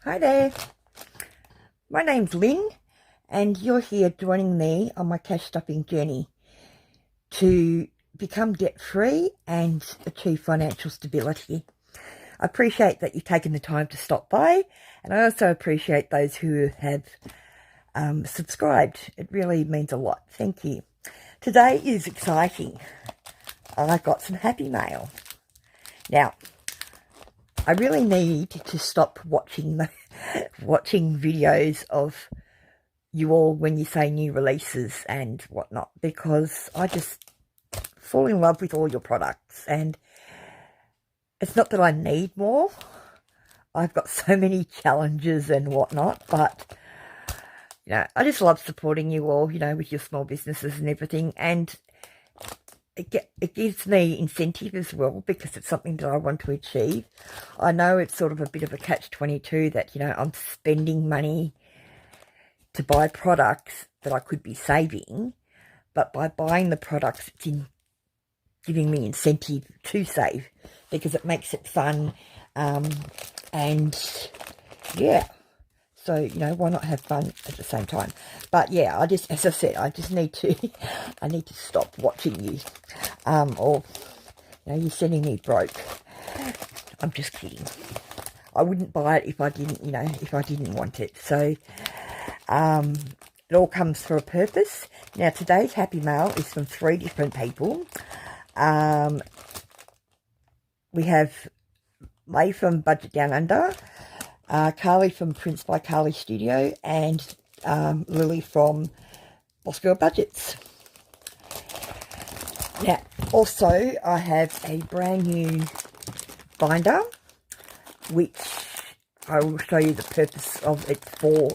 Hi there, my name's Lynn and you're here joining me on my cash stuffing journey to become debt free and achieve financial stability. I appreciate that you've taken the time to stop by, and I also appreciate those who have subscribed. It really means a lot. Thank you. Today is exciting. I got some happy mail. Now, I really need to stop watching videos of you all when you say new releases and whatnot, because I just fall in love with all your products, and it's not that I need more. I've got so many challenges and whatnot, but I just love supporting you all, with your small businesses and everything, and it gives me incentive as well, because it's something that I want to achieve. I know it's sort of a bit of a catch-22 that, I'm spending money to buy products that I could be saving, but by buying the products, it's giving me incentive to save, because it makes it fun, and yeah. So, why not have fun at the same time? But yeah, as I said, I just need to, I need to stop watching you, or, you're sending me broke. I'm just kidding. I wouldn't buy it if I didn't, if I didn't want it. So, it all comes for a purpose. Now, today's happy mail is from 3 different people. We have May from Budget Down Under, Carly from Prince by Carly Studio, and Lily from Boss Girl Budgets. Now, also, I have a brand new binder, which I will show you the purpose of it for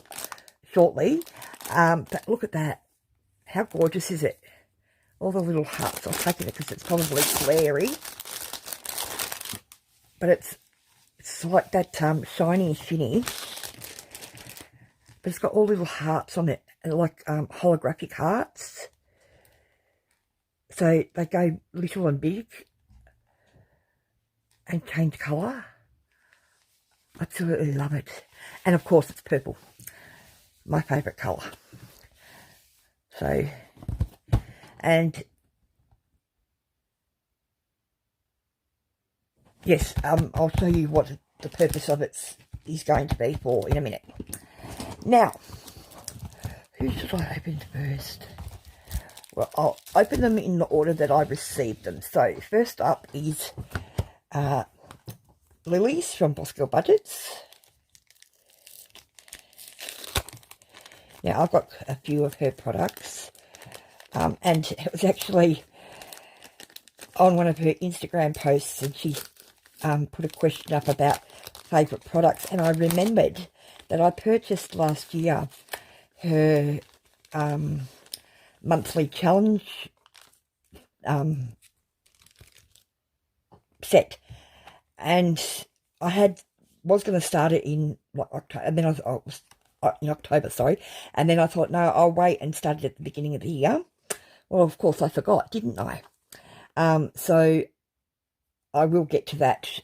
shortly. But look at that. How gorgeous is it? All the little hearts. I'll take it because it's probably glary. But it's like that shiny finish. But it's got all little hearts on it, and like holographic hearts. So they go little and big and change colour. Absolutely love it. And of course it's purple. My favourite colour. So, and yes, I'll show you what the purpose of it is going to be for in a minute. Now, who should I open first? Well, I'll open them in the order that I received them. So, first up is Lily's from Boss Girl Budgets. Now, I've got a few of her products, and it was actually on one of her Instagram posts, and she put a question up about favourite products, and I remembered that I purchased last year her monthly challenge set, and I was going to start it in October, and then I was in October, sorry, and then I thought, no, I'll wait and start it at the beginning of the year. Well, of course, I forgot, didn't I? So I will get to that,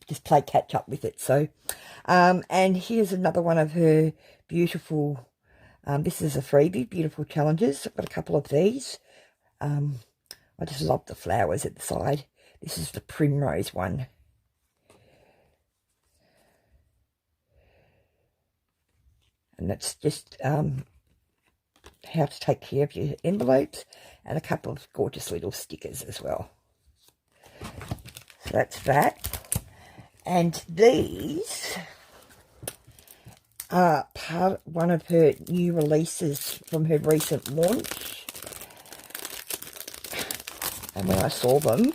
just play catch up with it. So, and here's another one of her beautiful, this is a freebie, beautiful challenges. I've got a couple of these. I just love the flowers at the side. This is the primrose one. And that's just how to take care of your envelopes, and a couple of gorgeous little stickers as well. So that's that. And these are one of her new releases from her recent launch. And when I saw them,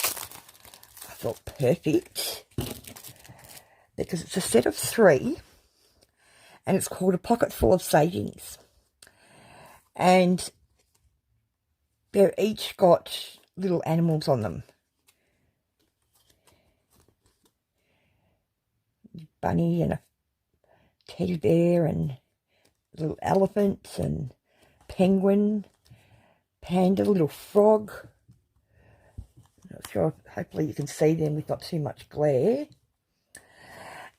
I thought perfect, because it's a set of 3, and it's called A Pocket Full of Savings. And they're each got little animals on them. Bunny and a teddy bear and little elephant and penguin, panda, little frog. Not sure, hopefully you can see them with not too much glare.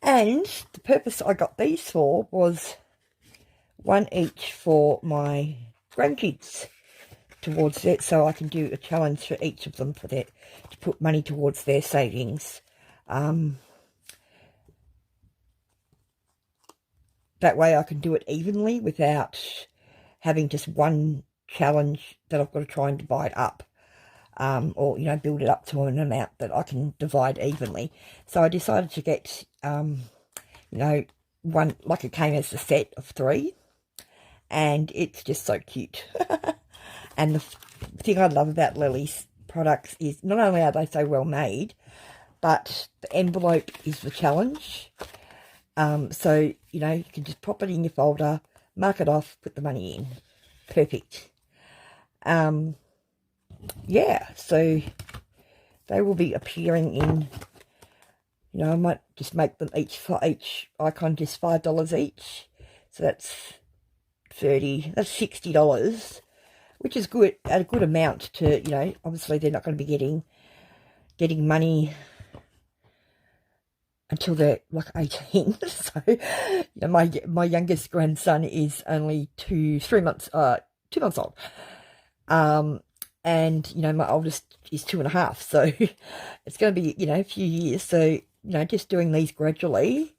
And the purpose I got these for was one each for my grandkids towards it, so I can do a challenge for each of them for that, to put money towards their savings. That way I can do it evenly without having just one challenge that I've got to try and divide up, or, you know, build it up to an amount that I can divide evenly. So I decided to get, you know, one, like it came as a set of 3, and it's just so cute. And the thing I love about Lily's products is not only are they so well made, but the envelope is the challenge. So, you know, you can just pop it in your folder, mark it off, put the money in. Perfect. Yeah, so they will be appearing in, you know, I might just make them each, for each icon, just $5 each. So that's $60, which is good, a good amount to, you know, obviously they're not going to be getting money until they're like 18. So, you know, my youngest grandson is only 2 months old. And, you know, my oldest is 2.5. So it's going to be, you know, a few years. So, you know, just doing these gradually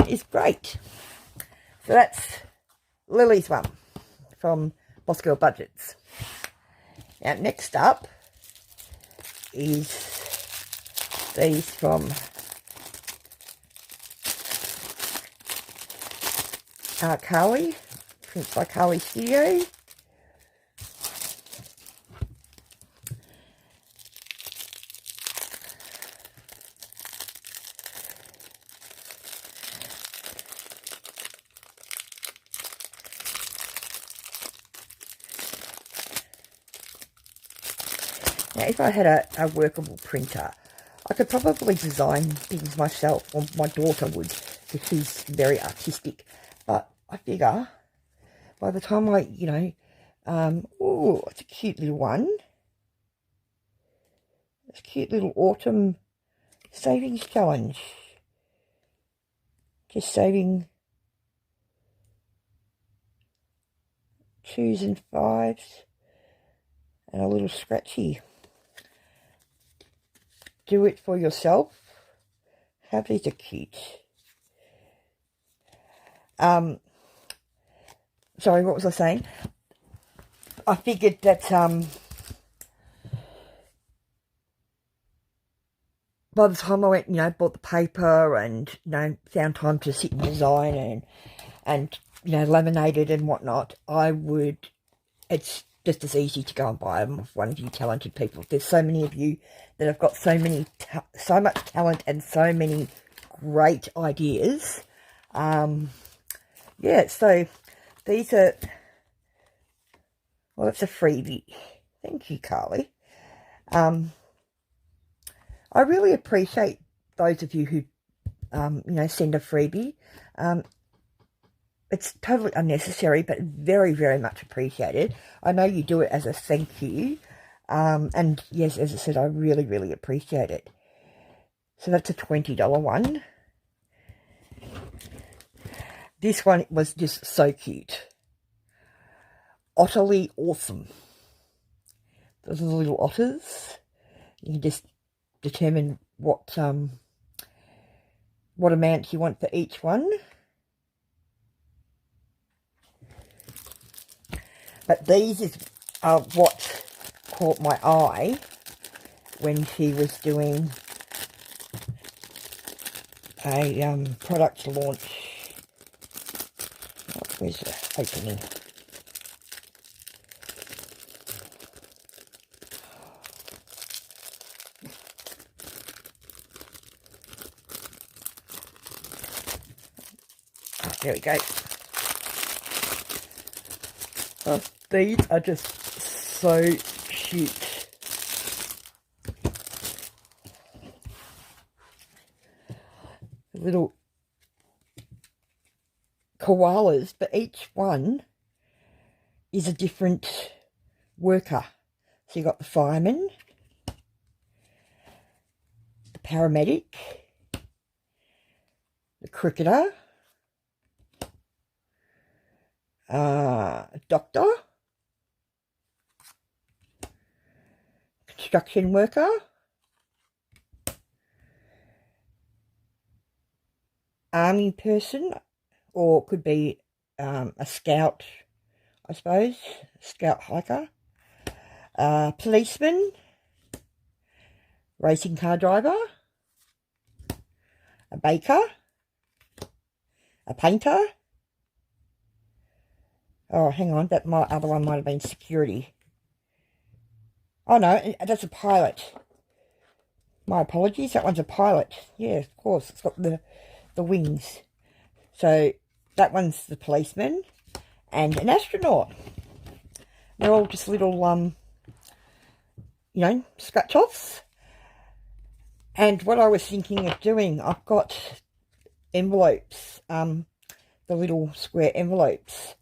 is great. So that's Lily's one from Boss Girl Budgets. Now, next up is these from Carly, prints by Carly Studio. Now, if I had a workable printer, I could probably design things myself, or my daughter would, because she's very artistic. But I figure by the time I, you know, oh, it's a cute little one. It's a cute little autumn savings challenge. Just saving 2s and 5s and a little scratchy. Do it for yourself. How these are cute. Sorry, what was I saying? I figured that by the time I went, you know, bought the paper and, you know, found time to sit and design and you know, laminated and whatnot, it's just as easy to go and buy them off one of you talented people. There's so many of you that have got so much talent and so many great ideas. Yeah, so these are, well, it's a freebie. Thank you, Carly. I really appreciate those of you who, you know, send a freebie. It's totally unnecessary, but very, very much appreciated. I know you do it as a thank you. And yes, as I said, I really, really appreciate it. So that's a $20 one. This one was just so cute. Utterly awesome. Those are the little otters. You can just determine what amount you want for each one. But these are what caught my eye when she was doing a product launch. Oh, where's the opening? Oh, there we go. Oh, these are just so cute. Little koalas, but each one is a different worker. So you got the fireman, the paramedic, The Cricketer, Doctor, Construction Worker, Army Person, or could be a Scout, I suppose, Scout Hiker, Policeman, Racing Car Driver, a Baker, a Painter. Oh, hang on, that other one might have been Security. Oh no, that's a Pilot. My apologies, that one's a Pilot. Yeah, of course, it's got the wings. So that one's the Policeman and an Astronaut. They're all just little, you know, scratch-offs. And what I was thinking of doing, I've got envelopes, the little square envelopes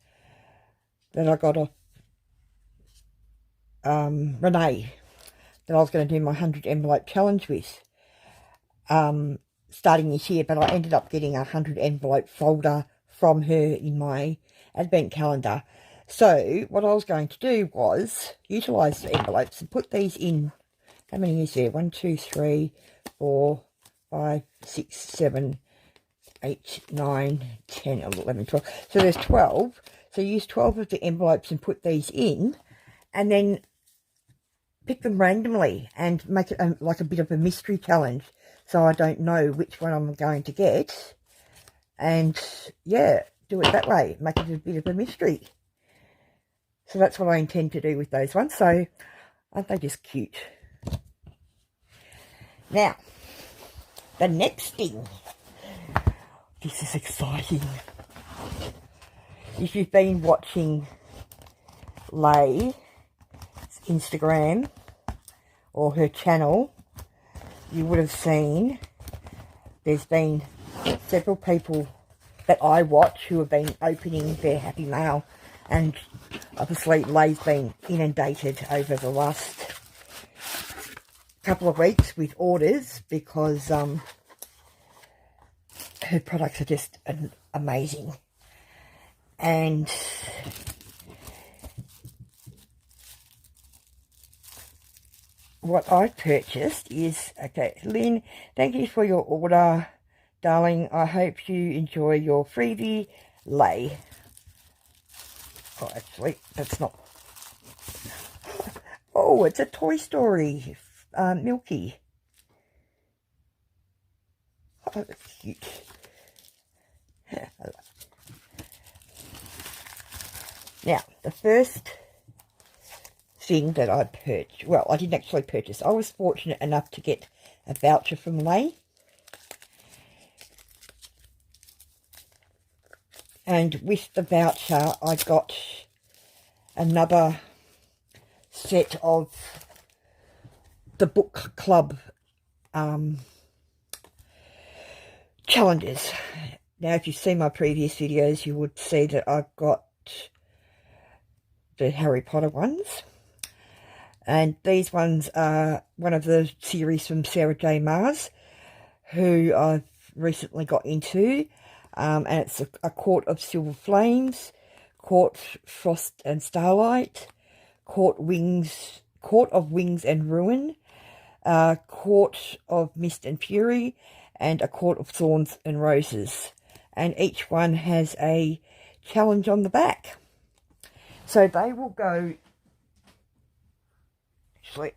that I got off Renee, that I was going to do my 100 envelope challenge with, starting this year, but I ended up getting a 100 envelope folder from her in my advent calendar. So what I was going to do was utilise the envelopes and put these in. How many is there? 1, 2, 3, 4, 5, 6, 7, 8, 9, 10, 11, 12. So there's 12. So use 12 of the envelopes and put these in, and then pick them randomly and make it like a bit of a mystery challenge, so I don't know which one I'm going to get. And yeah, do it that way. Make it a bit of a mystery. So that's what I intend to do with those ones. So aren't they just cute? Now, the next thing. This is exciting. If you've been watching Lay's Instagram or her channel, you would have seen there's been several people that I watch who have been opening their Happy Mail, and obviously Lay's been inundated over the last couple of weeks with orders because her products are just amazing. And what I purchased is, okay, Lynn, thank you for your order, darling. I hope you enjoy your freebie, Lay. Oh, actually, that's not. Oh, it's a Toy Story, Milky. Oh, that's cute. Now, the first thing that I purchased, well, I didn't actually purchase. I was fortunate enough to get a voucher from Lay. And with the voucher, I got another set of the book club challenges. Now, if you've seen my previous videos, you would see that I've got the Harry Potter ones. And these ones are one of the series from Sarah J. Maas, who I've recently got into. And it's a Court of Silver Flames, Court Frost and Starlight, Court of Wings and Ruin, Court of Mist and Fury, and a Court of Thorns and Roses. And each one has a challenge on the back. So they will go, actually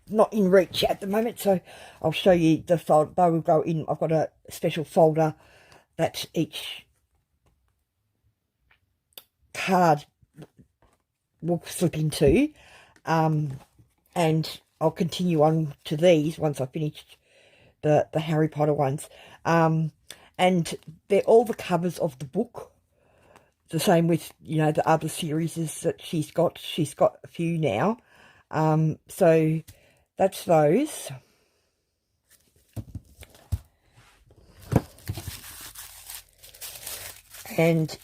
not in reach at the moment, so I'll show you the folder. They will go in, I've got a special folder that each card will slip into, and I'll continue on to these once I've finished the Harry Potter ones. And they're all the covers of the book. The same with, you know, the other series that she's got. She's got a few now. So that's those. And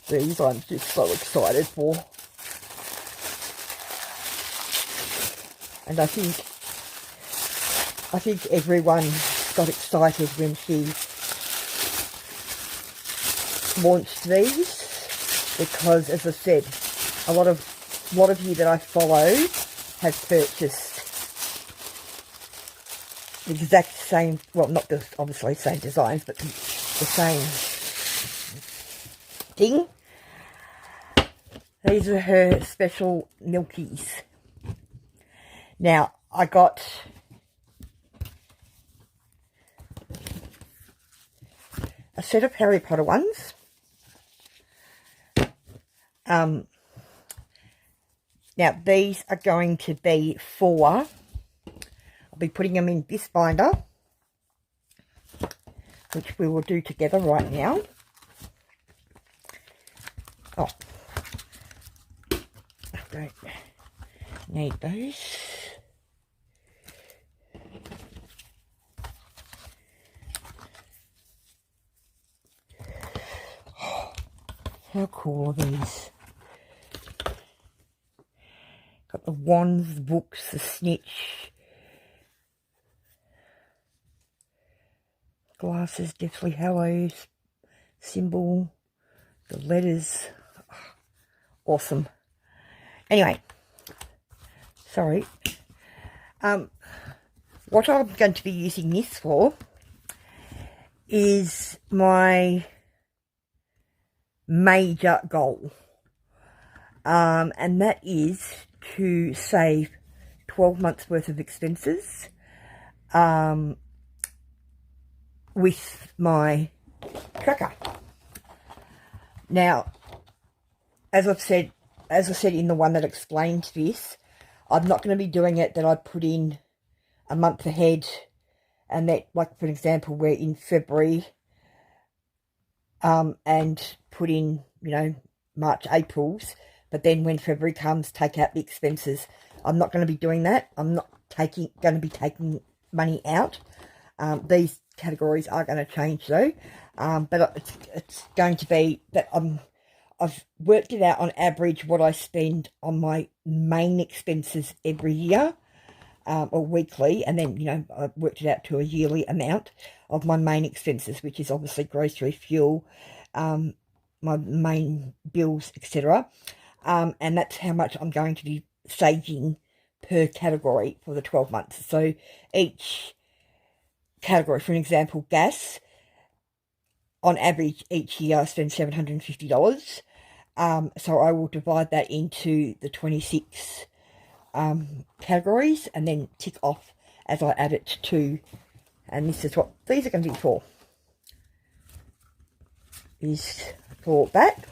these I'm just so excited for. And I think everyone got excited when she launched these, because as I said, a lot of you that I follow have purchased the exact same, well, not the obviously same designs, but the same thing. These are her special Milkies. Now, I got a set of Harry Potter ones. Now, these are going to be for, I'll be putting them in this binder, which we will do together right now. Oh, I don't need those. Oh, how cool are these? Got the wands, the books, the snitch, glasses, Deathly Hallows, symbol, the letters. Awesome. Anyway, sorry. What I'm going to be using this for is my major goal. And that is to save 12 months worth of expenses with my tracker. Now, as I said in the one that explained this, I'm not going to be doing it that I put in a month ahead, and that, like for example, we're in February, and put in, you know, March, April's, but then when February comes, take out the expenses. I'm not going to be doing that. I'm not going to be taking money out. These categories are going to change though, but it's going to be that I've worked it out on average what I spend on my main expenses every year, or weekly, and then, you know, I've worked it out to a yearly amount of my main expenses, which is obviously grocery, fuel, my main bills, etc. And that's how much I'm going to be saving per category for the 12 months. So each category, for an example, gas, on average each year I spend $750. So I will divide that into the 26 categories and then tick off as I add it to, and this is what these are going to be for, is for that.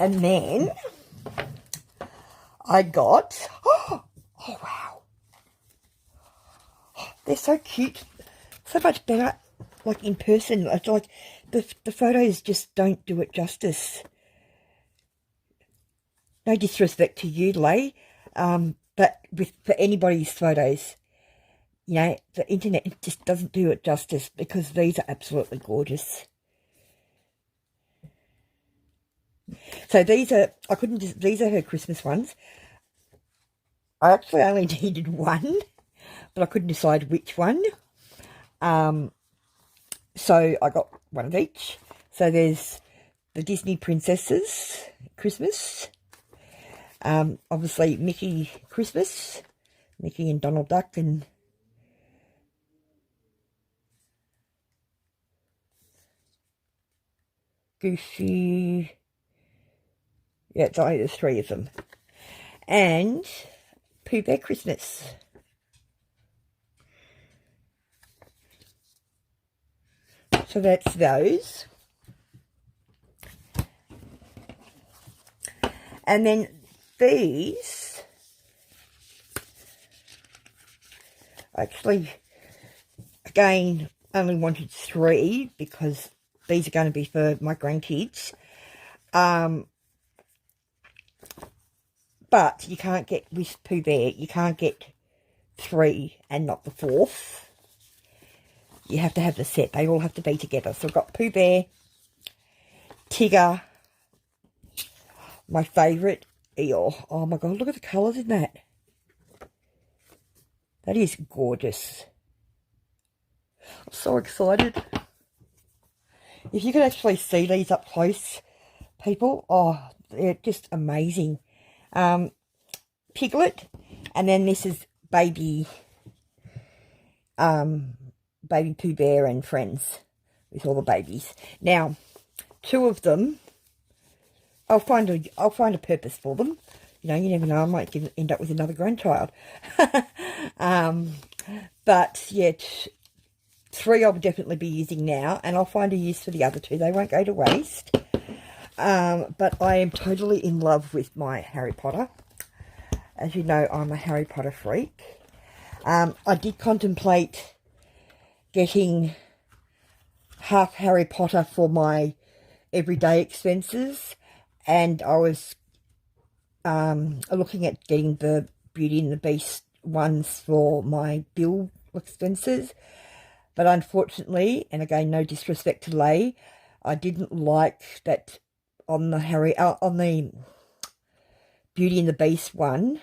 And then I got, oh wow, they're so cute, so much better, like in person. It's like the photos just don't do it justice. No disrespect to you, Lay, but for anybody's photos, you know, the internet just doesn't do it justice, because these are absolutely gorgeous. So these are, these are her Christmas ones. I actually only needed one, but I couldn't decide which one. So I got one of each. So there's the Disney Princesses Christmas. Obviously Mickey Christmas. Mickey and Donald Duck and Goofy. Yeah, it's only there's 3 of them. And Pooh Bear Christmas. So that's those. And then these, actually, again, only wanted 3 because these are going to be for my grandkids. But you can't get, with Pooh Bear, you can't get 3 and not the 4th. you have to have the set. They all have to be together. So I've got Pooh Bear, Tigger, my favourite, Eeyore. Oh my God, look at the colours in that. That is gorgeous. I'm so excited. If you could actually see these up close, people, oh, they're just amazing. Piglet, and then this is baby Pooh Bear and friends with all the babies. Now, two of them, I'll find a purpose for them. You know, you never know, I might end up with another grandchild. But yeah, three I'll definitely be using now, and I'll find a use for the other two. They won't go to waste. But I am totally in love with my Harry Potter. As you know, I'm a Harry Potter freak. I did contemplate getting half Harry Potter for my everyday expenses, and I was looking at getting the Beauty and the Beast ones for my bill expenses. But unfortunately, and again, no disrespect to Lay, I didn't like that on the Beauty and the Beast one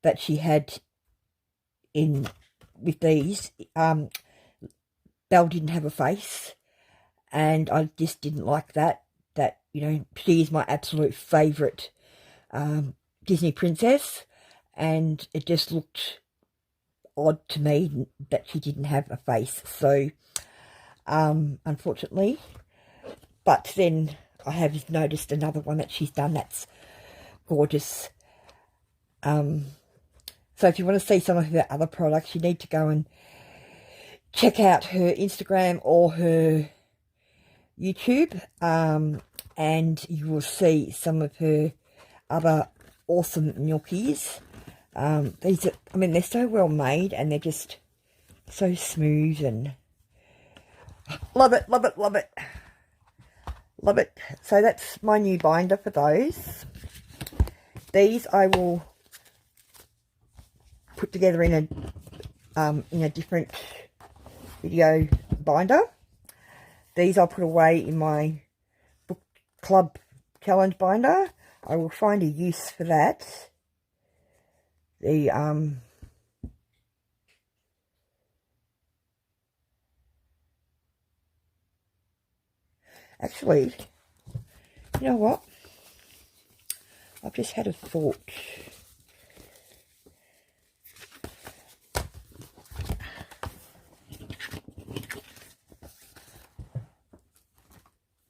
that she had in with these. Belle didn't have a face, and I just didn't like that. That, you know, she is my absolute favourite Disney princess, and it just looked odd to me that she didn't have a face. So, unfortunately, but then I have noticed another one that she's done that's gorgeous. So if you want to see some of her other products, you need to go and check out her Instagram or her YouTube, and you will see some of her other awesome Milkies. These are, I mean, they're so well made, and they're just so smooth, and love it, love it, love it, love it. So that's my new binder for those. These I will put together in a different video binder. These I'll put away in my book club challenge binder. I will find a use for that. The actually, you know what? I've just had a thought.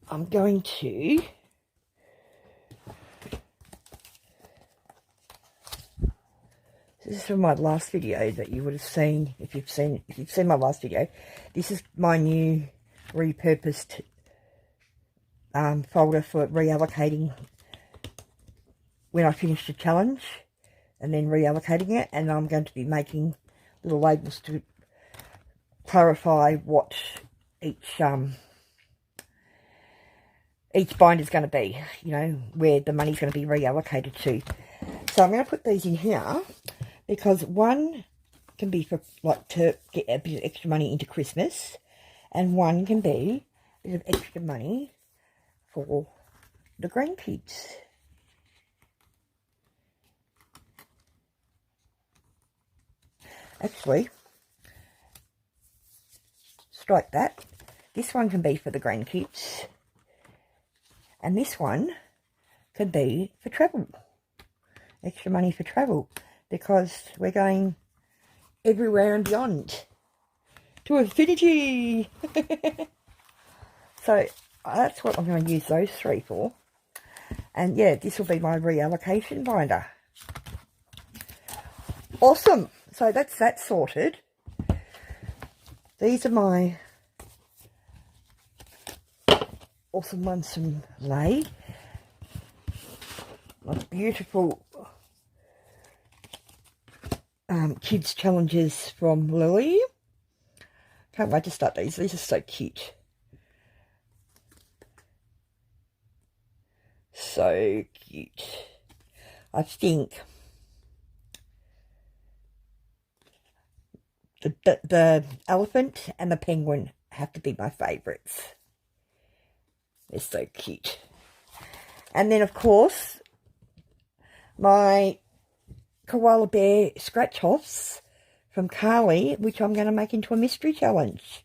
I'm going to this is from my last video that you would have seen if you've seen my last video. This is my new repurposed folder for reallocating when I finish the challenge, and then reallocating it, and I'm going to be making little labels to clarify what each binder is going to be, you know, where the money's going to be reallocated to. So I'm going to put these in here because one can be for, like, to get a bit of extra money into Christmas, and one can be a bit of extra money for the grandkids. Actually, strike that. This one can be for the grandkids, and this one could be for travel. Extra money for travel, because we're going everywhere and beyond to infinity. So that's what I'm going to use those three for. And yeah, this will be my reallocation binder. Awesome. So that's that sorted. These are my awesome ones from Lay. My beautiful kids challenges from Lily. Can't wait to start these. These are so cute. So cute. I think The elephant and the penguin have to be my favourites. They're so cute. And then, of course, my koala bear scratch-offs from Carly, which I'm going to make into a mystery challenge.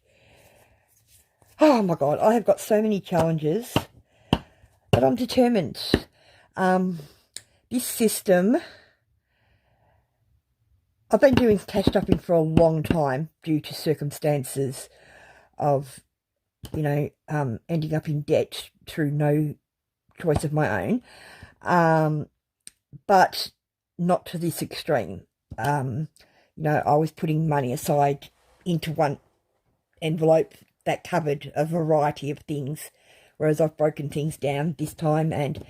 Oh, my God. I have got so many challenges, but I'm determined. This system, I've been doing cash stuffing for a long time due to circumstances of, ending up in debt through no choice of my own, but not to this extreme. I was putting money aside into one envelope that covered a variety of things, whereas I've broken things down this time and,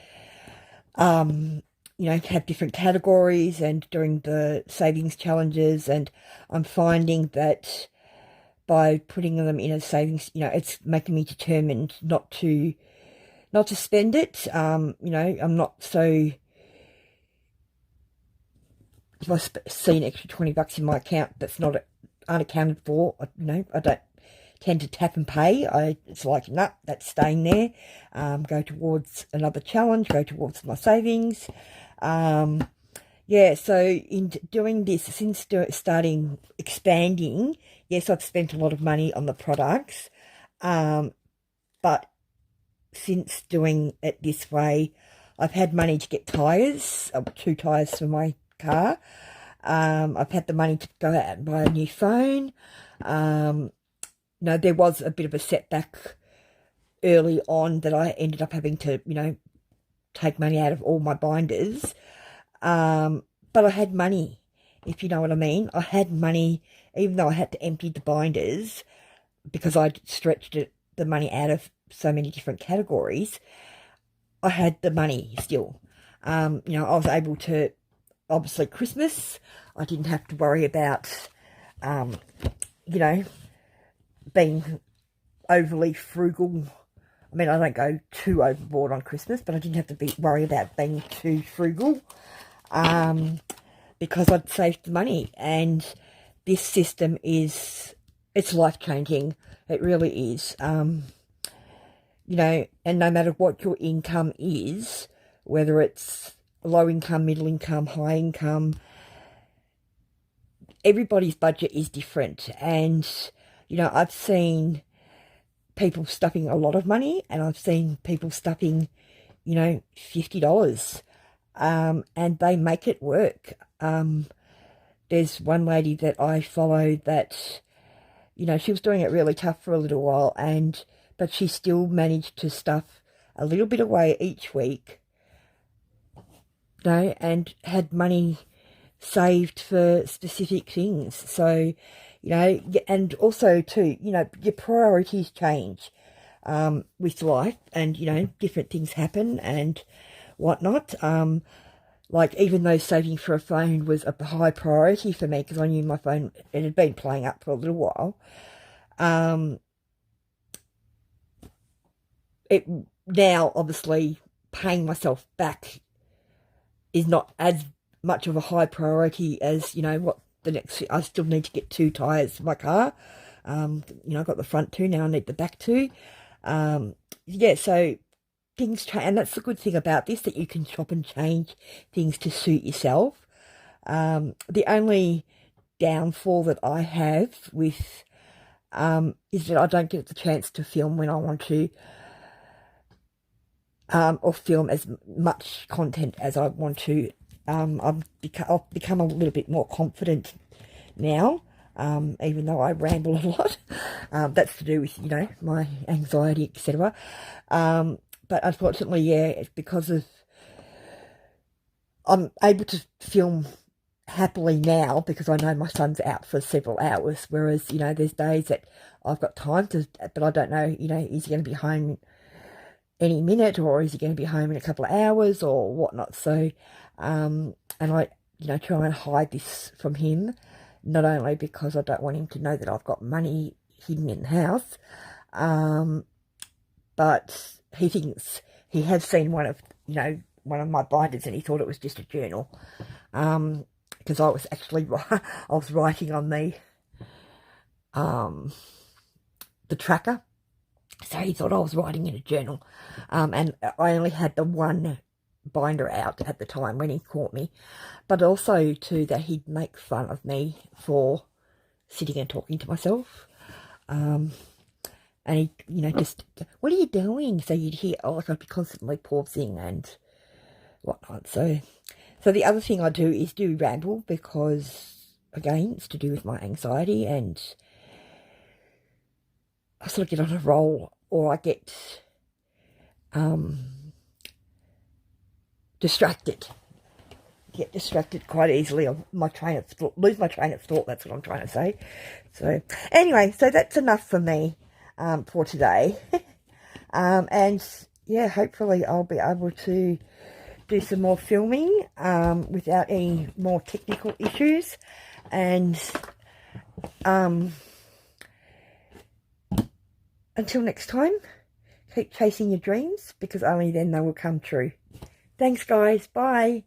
have different categories and doing the savings challenges, and I'm finding that by putting them in a savings, it's making me determined not to spend it. I'm not so, if I see an extra $20 in my account that's not unaccounted for, I don't tend to tap and pay. It's like, nah, that's staying there. Go towards another challenge, go towards my savings. So in doing this, since expanding, yes, I've spent a lot of money on the products, but since doing it this way, I've had money to get tyres, 2 tyres for my car. I've had the money to go out and buy a new phone. There was a bit of a setback early on that I ended up having to, take money out of all my binders. But I had money, if you know what I mean. I had money, even though I had to empty the binders because I'd stretched the money out of so many different categories. I had the money still. I was able to, obviously Christmas, I didn't have to worry about, being overly frugal. I mean, I don't go too overboard on Christmas, but I didn't have to worry about being too frugal, because I'd saved the money. And this system it's life-changing. It really is. And no matter what your income is, whether it's low income, middle income, high income, everybody's budget is different. And, I've seen people stuffing a lot of money, and I've seen people stuffing, $50, and they make it work. There's one lady that I follow that, she was doing it really tough for a little while, but she still managed to stuff a little bit away each week, and had money saved for specific things. So, and also too, your priorities change with life, and, different things happen and whatnot. Like, even though saving for a phone was a high priority for me, because I knew my phone, it had been playing up for a little while, now, obviously, paying myself back is not as much of a high priority as, what the next, I still need to get 2 tyres for my car. I've got the front 2, now I need the back 2. So things change, and that's the good thing about this, that you can shop and change things to suit yourself. The only downfall that I have with is that I don't get the chance to film when I want to, or film as much content as I want to. I've become a little bit more confident now, even though I ramble a lot. That's to do with, my anxiety, etc. But unfortunately, it's because of, I'm able to film happily now because I know my son's out for several hours, whereas, there's days that I've got time to, but I don't know, is he going to be home any minute, or is he going to be home in a couple of hours or whatnot. So, and I, try and hide this from him, not only because I don't want him to know that I've got money hidden in the house, but he has seen one of my binders, and he thought it was just a journal, because I was actually, I was writing on the the tracker. So he thought I was writing in a journal. And I only had the one binder out at the time when he caught me. But also, too, that he'd make fun of me for sitting and talking to myself. And he, just, what are you doing? So you'd hear, like, I'd be constantly pausing and whatnot. So the other thing I do is do ramble because, again, it's to do with my anxiety, and I sort of get on a roll, or I get distracted. Get distracted quite easily on my train of thought, lose my train of thought, that's what I'm trying to say. So anyway, so that's enough for me for today. And yeah, hopefully I'll be able to do some more filming without any more technical issues. And until next time, keep chasing your dreams, because only then they will come true. Thanks, guys. Bye.